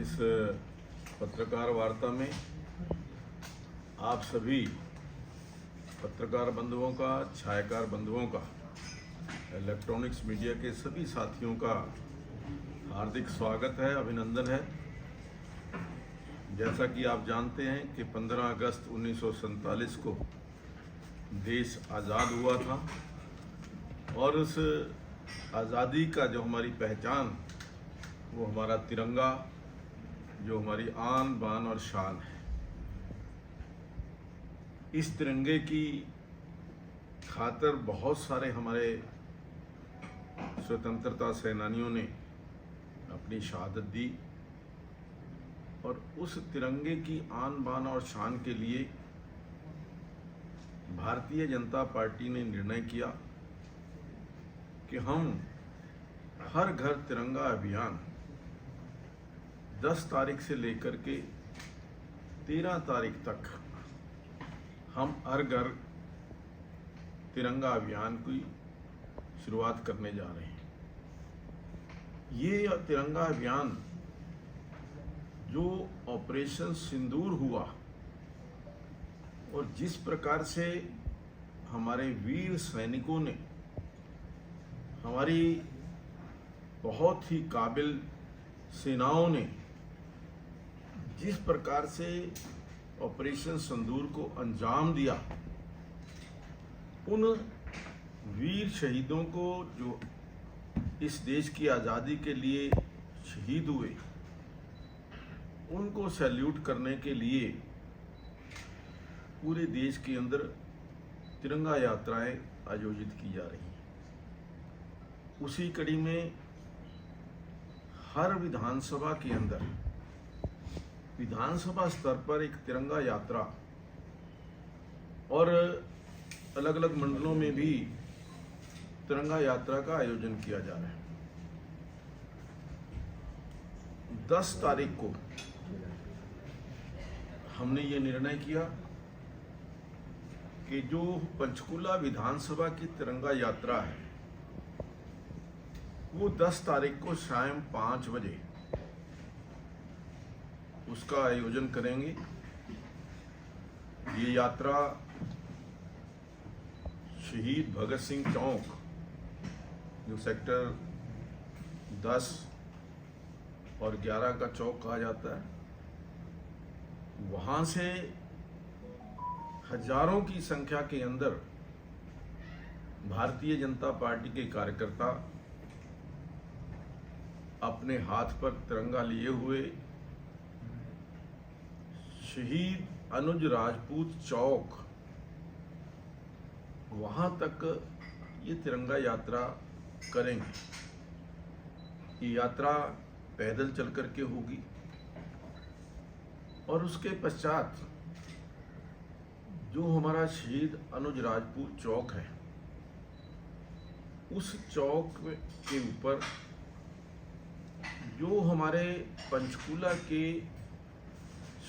इस पत्रकार वार्ता में आप सभी पत्रकार बंधुओं का, छायाकार बंधुओं का, इलेक्ट्रॉनिक्स मीडिया के सभी साथियों का हार्दिक स्वागत है, अभिनंदन है। जैसा कि आप जानते हैं कि 15 अगस्त 1947 को देश आज़ाद हुआ था और उस आज़ादी का जो हमारी पहचान, वो हमारा तिरंगा, जो हमारी आन बान और शान है। इस तिरंगे की खातिर बहुत सारे हमारे स्वतंत्रता सेनानियों ने अपनी शहादत दी और उस तिरंगे की आन बान और शान के लिए भारतीय जनता पार्टी ने निर्णय किया कि हम हर घर तिरंगा अभियान 10 तारीख से लेकर के 13 तारीख तक हम हर घर तिरंगा अभियान की शुरुआत करने जा रहे हैं। ये तिरंगा अभियान जो ऑपरेशन सिंदूर हुआ और जिस प्रकार से हमारे वीर सैनिकों ने, हमारी बहुत ही काबिल सेनाओं ने जिस प्रकार से ऑपरेशन सिंदूर को अंजाम दिया, उन वीर शहीदों को जो इस देश की आज़ादी के लिए शहीद हुए, उनको सैल्यूट करने के लिए पूरे देश के अंदर तिरंगा यात्राएं आयोजित की जा रही हैं। उसी कड़ी में हर विधानसभा के अंदर, विधानसभा स्तर पर एक तिरंगा यात्रा और अलग अलग मंडलों में भी तिरंगा यात्रा का आयोजन किया जा रहा है। 10 तारीख को हमने ये निर्णय किया कि जो पंचकुला विधानसभा की तिरंगा यात्रा है, वो 10 तारीख को शाम 5 बजे उसका आयोजन करेंगे। ये यात्रा शहीद भगत सिंह चौक, जो सेक्टर 10 और 11 का चौक कहा जाता है, वहाँ से हजारों की संख्या के अंदर भारतीय जनता पार्टी के कार्यकर्ता अपने हाथ पर तिरंगा लिए हुए शहीद अनुज राजपूत चौक, वहां तक ये तिरंगा यात्रा करेंगे। ये यात्रा पैदल चल करके होगी और उसके पश्चात जो हमारा शहीद अनुज राजपूत चौक है, उस चौक के ऊपर जो हमारे पंचकुला के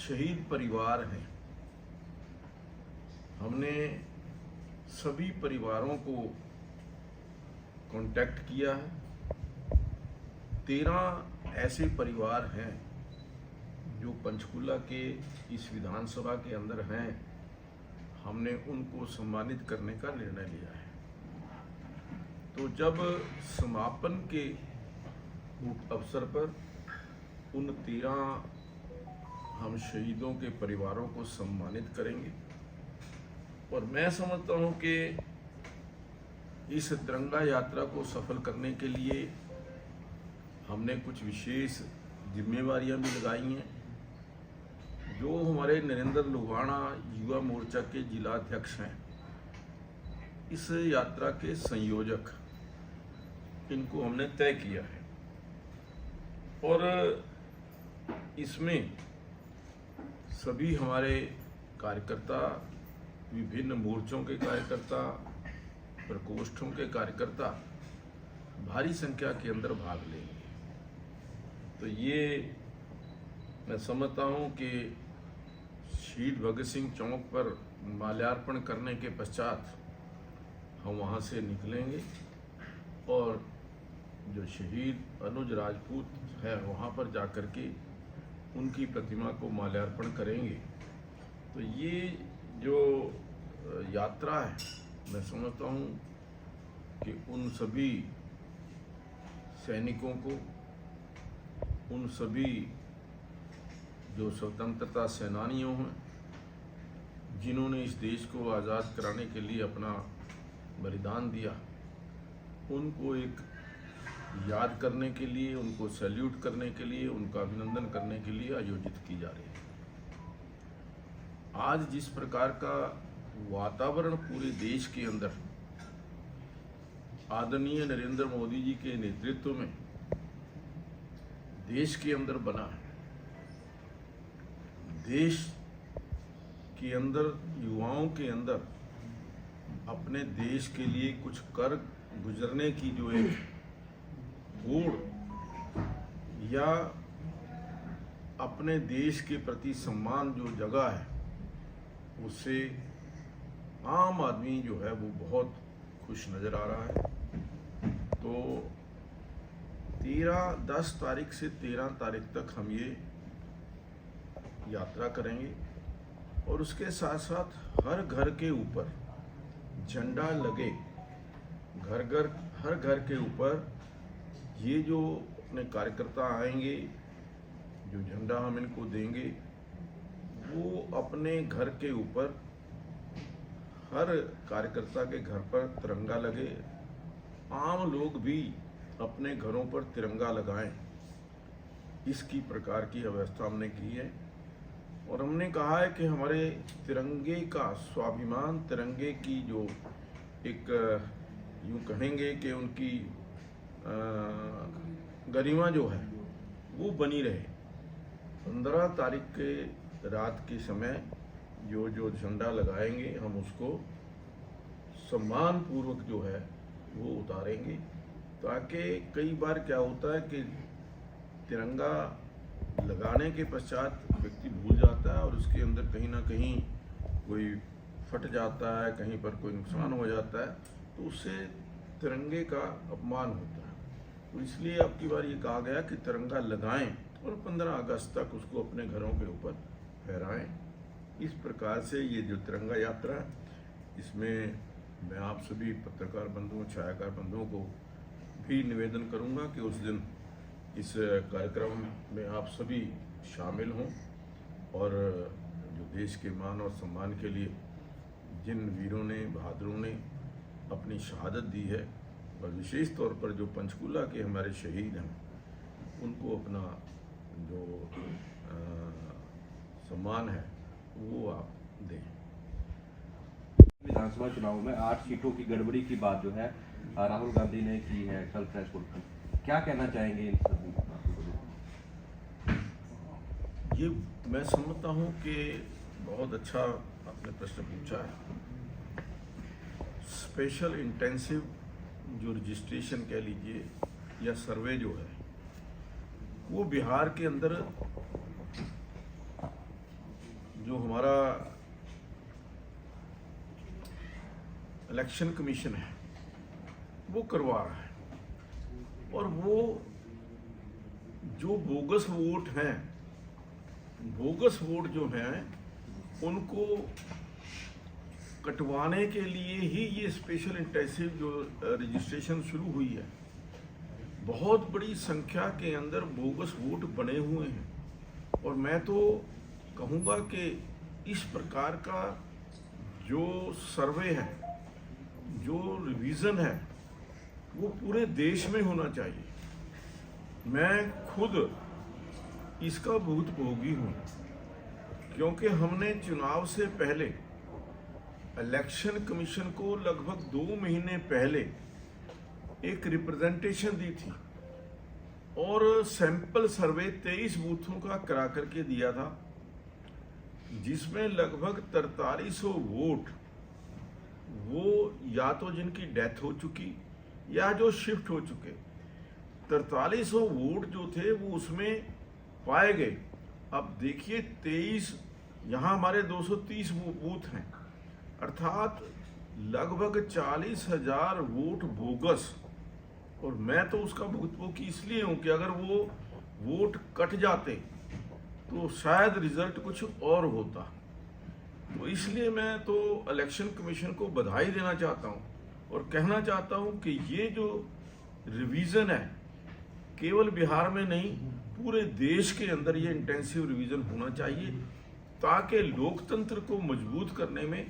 शहीद परिवार हैं, हमने सभी परिवारों को कांटेक्ट किया है। 13 ऐसे परिवार हैं जो पंचकुला के इस विधानसभा के अंदर हैं। हमने उनको सम्मानित करने का निर्णय लिया है। तो जब समापन के अवसर पर उन 13 हम शहीदों के परिवारों को सम्मानित करेंगे और मैं समझता हूं कि इस तिरंगा यात्रा को सफल करने के लिए हमने कुछ विशेष जिम्मेवारियां भी लगाई हैं। जो हमारे नरेंद्र लुबाना युवा मोर्चा के जिला अध्यक्ष हैं, इस यात्रा के संयोजक, इनको हमने तय किया है और इसमें सभी हमारे कार्यकर्ता, विभिन्न मोर्चों के कार्यकर्ता, प्रकोष्ठों के कार्यकर्ता भारी संख्या के अंदर भाग लेंगे। तो ये मैं समझता हूँ कि शहीद भगत सिंह चौक पर माल्यार्पण करने के पश्चात हम वहाँ से निकलेंगे और जो शहीद अनुज राजपूत है, वहाँ पर जाकर के उनकी प्रतिमा को माल्यार्पण करेंगे। तो ये जो यात्रा है, मैं समझता हूँ कि उन सभी सैनिकों को, उन सभी जो स्वतंत्रता सेनानियों हैं, जिन्होंने इस देश को आज़ाद कराने के लिए अपना बलिदान दिया, उनको एक याद करने के लिए, उनको सैल्यूट करने के लिए, उनका अभिनंदन करने के लिए आयोजित की जा रही है। आज जिस प्रकार का वातावरण पूरे देश के अंदर आदरणीय नरेंद्र मोदी जी के नेतृत्व में देश के अंदर बना है, देश के अंदर युवाओं के अंदर अपने देश के लिए कुछ कर गुजरने की जो एक होड़ या अपने देश के प्रति सम्मान जो जगह है, उससे आम आदमी जो है वो बहुत खुश नज़र आ रहा है। तो 10 तारीख से 13 तारीख तक हम ये यात्रा करेंगे और उसके साथ साथ हर घर के ऊपर झंडा लगे, हर घर के ऊपर ये जो अपने कार्यकर्ता आएंगे, जो झंडा हम इनको देंगे, वो अपने घर के ऊपर हर कार्यकर्ता के घर पर तिरंगा लगे। आम लोग भी अपने घरों पर तिरंगा लगाएं, इसकी प्रकार की व्यवस्था हमने की है। और हमने कहा है कि हमारे तिरंगे का स्वाभिमान, तिरंगे की जो एक यूँ कहेंगे कि उनकी गरिमा जो है वो बनी रहे। 15 तारीख के रात के समय जो झंडा लगाएंगे, हम उसको सम्मान पूर्वक जो है वो उतारेंगे, ताकि कई बार क्या होता है कि तिरंगा लगाने के पश्चात व्यक्ति भूल जाता है और उसके अंदर कहीं ना कहीं कोई फट जाता है, कहीं पर कोई नुकसान हो जाता है, तो उससे तिरंगे का अपमान होता है। तो इसलिए अब की बार ये कहा गया कि तिरंगा लगाएं और 15 अगस्त तक उसको अपने घरों के ऊपर फहराएं। इस प्रकार से ये जो तिरंगा यात्रा है, इसमें मैं आप सभी पत्रकार बंधुओं, छायाकार बंधुओं को भी निवेदन करूंगा कि उस दिन इस कार्यक्रम में आप सभी शामिल हों और जो देश के मान और सम्मान के लिए जिन वीरों ने, बहादुरों ने अपनी शहादत दी है, और विशेष तौर पर जो पंचकूला के हमारे शहीद हैं, उनको अपना जो सम्मान है वो आप दें। विधानसभा चुनाव में 8 सीटों की गड़बड़ी की बात जो है राहुल गांधी ने की है कल प्रेस कॉन्फ्रेंस, क्या कहना चाहेंगे इन सभी बातों को? ये मैं समझता हूँ कि बहुत अच्छा आपने प्रश्न पूछा है। स्पेशल इंटेंसिव जो रजिस्ट्रेशन कह लीजिए या सर्वे जो है, वो बिहार के अंदर जो हमारा इलेक्शन कमीशन है वो करवा रहा है, और वो जो बोगस वोट हैं, बोगस वोट जो हैं उनको कटवाने के लिए ही ये स्पेशल इंटेंसिव जो रजिस्ट्रेशन शुरू हुई है। बहुत बड़ी संख्या के अंदर बोगस वोट बने हुए हैं, और मैं तो कहूँगा कि इस प्रकार का जो सर्वे है, जो रिवीजन है, वो पूरे देश में होना चाहिए। मैं खुद इसका भुक्तभोगी हूँ, क्योंकि हमने चुनाव से पहले इलेक्शन कमीशन को लगभग 2 महीने पहले एक रिप्रेजेंटेशन दी थी और सैंपल सर्वे 23 बूथों का करा करके दिया था, जिसमें लगभग 4300 वोट वो या तो जिनकी डेथ हो चुकी या जो शिफ्ट हो चुके, 4300 वोट जो थे वो उसमें पाए गए। अब देखिए 23, यहाँ हमारे 230 बूथ हैं, अर्थात लगभग 40,000 वोट बोगस। और मैं तो उसका भुगतान इसलिए हूँ कि अगर वो वोट कट जाते तो शायद रिजल्ट कुछ और होता। तो इसलिए मैं तो इलेक्शन कमीशन को बधाई देना चाहता हूँ और कहना चाहता हूँ कि ये जो रिवीजन है केवल बिहार में नहीं पूरे देश के अंदर ये इंटेंसिव रिवीजन होना चाहिए, ताकि लोकतंत्र को मजबूत करने में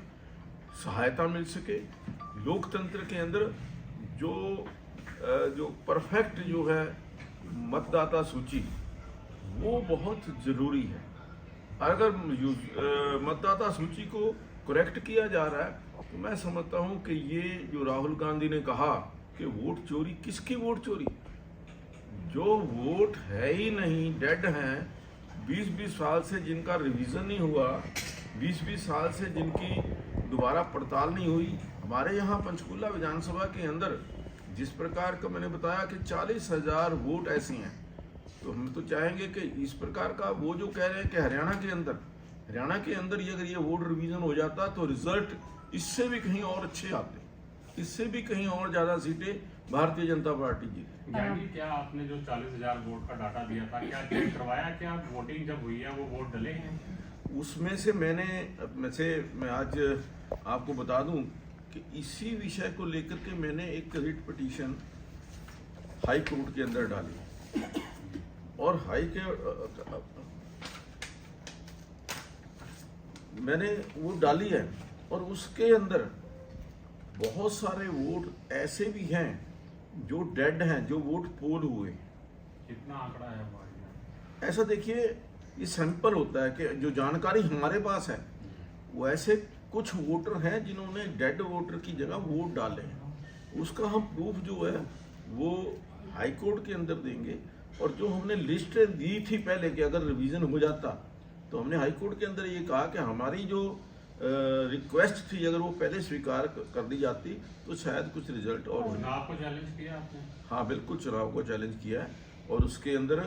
सहायता मिल सके। लोकतंत्र के अंदर जो परफेक्ट जो है मतदाता सूची वो बहुत ज़रूरी है। अगर मतदाता सूची को करेक्ट किया जा रहा है तो मैं समझता हूं कि ये जो राहुल गांधी ने कहा कि वोट चोरी, किसकी वोट चोरी? जो वोट है ही नहीं, डेड हैं, 20-20 साल से जिनका रिवीजन नहीं हुआ, 20-20 साल से जिनकी दोबारा पड़ताल नहीं हुई। हमारे यहाँ पंचकुला विधानसभा के अंदर जिस प्रकार का मैंने बताया कि 40,000 वोट ऐसे हैं, तो हम तो चाहेंगे कि इस प्रकार का वो जो कह रहे हैं कि हरियाणा के अंदर ये अगर ये वोट रिवीजन हो जाता तो रिजल्ट इससे भी कहीं और अच्छे आते, इससे भी कहीं और ज़्यादा सीटें भारतीय जनता पार्टी जीती। यानी क्या आपने जो 40,000 वोट का डाटा दिया था, क्या चेक करवाया? क्या वोटिंग जब हुई है वो वोट डले हैं? उसमें से मैं आज आपको बता दूं कि इसी विषय को लेकर के मैंने एक रिट पिटीशन हाई कोर्ट के अंदर डाली और मैंने वो डाली है और उसके अंदर बहुत सारे वोट ऐसे भी हैं जो डेड हैं, जो वोट पोल हुए। कितना आंकड़ा है वो आइडिया? ऐसा देखिए, ये सैंपल होता है कि जो जानकारी हमारे पास है वो ऐसे कुछ वोटर हैं जिन्होंने डेड वोटर की जगह वोट डाले हैं। उसका हम प्रूफ जो है वो हाई कोर्ट के अंदर देंगे। और जो हमने लिस्ट दी थी पहले कि अगर रिवीजन हो जाता तो हमने हाई कोर्ट के अंदर ये कहा कि हमारी जो रिक्वेस्ट थी अगर वो पहले स्वीकार कर दी जाती तो शायद कुछ रिजल्ट और होता। चुनाव को चैलेंज किया आपने? हाँ बिल्कुल, चुनाव को चैलेंज किया है। और उसके अंदर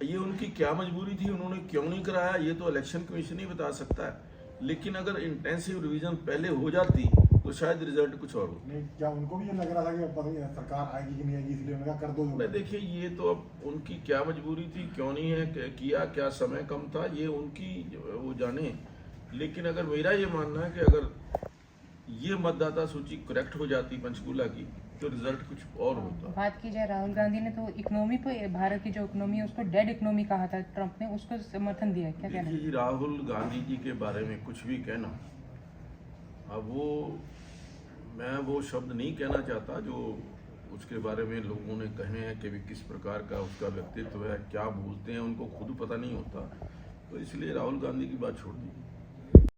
ये उनकी क्या मजबूरी थी, उन्होंने क्यों नहीं कराया, ये तो इलेक्शन कमीशन ही बता सकता है। लेकिन अगर इंटेंसिव रिवीजन पहले हो जाती तो शायद रिजल्ट कुछ और होता। नहीं, क्या उनको भी ये लग रहा था कि पता नहीं सरकार आएगी कि नहीं आएगी, इसलिए उन्होंने कहा कर दो? मैं देखिए, ये तो अब उनकी क्या मजबूरी थी, क्यों नहीं है किया, क्या समय कम था, ये उनकी वो जाने। लेकिन अगर मेरा ये मानना है कि अगर ये मतदाता सूची करेक्ट हो जाती पंचकूला की तो रिजल्ट कुछ और होता। बात की जाए, राहुल गांधी ने तो इकोनॉमी पे, भारत की जो इकोनॉमी है उसको डेड इकोनॉमी कहा था, ट्रंप ने उसको समर्थन दिया। क्या कहना है? देखिए, राहुल गांधी जी के बारे में कुछ भी कहना, अब मैं वो शब्द नहीं कहना चाहता जो उसके बारे में लोगों ने कहे हैं कि भी किस प्रकार का उसका व्यक्तित्व है, क्या बोलते हैं, उनको खुद पता नहीं होता। तो इसलिए राहुल गांधी की बात छोड़ दीजिए।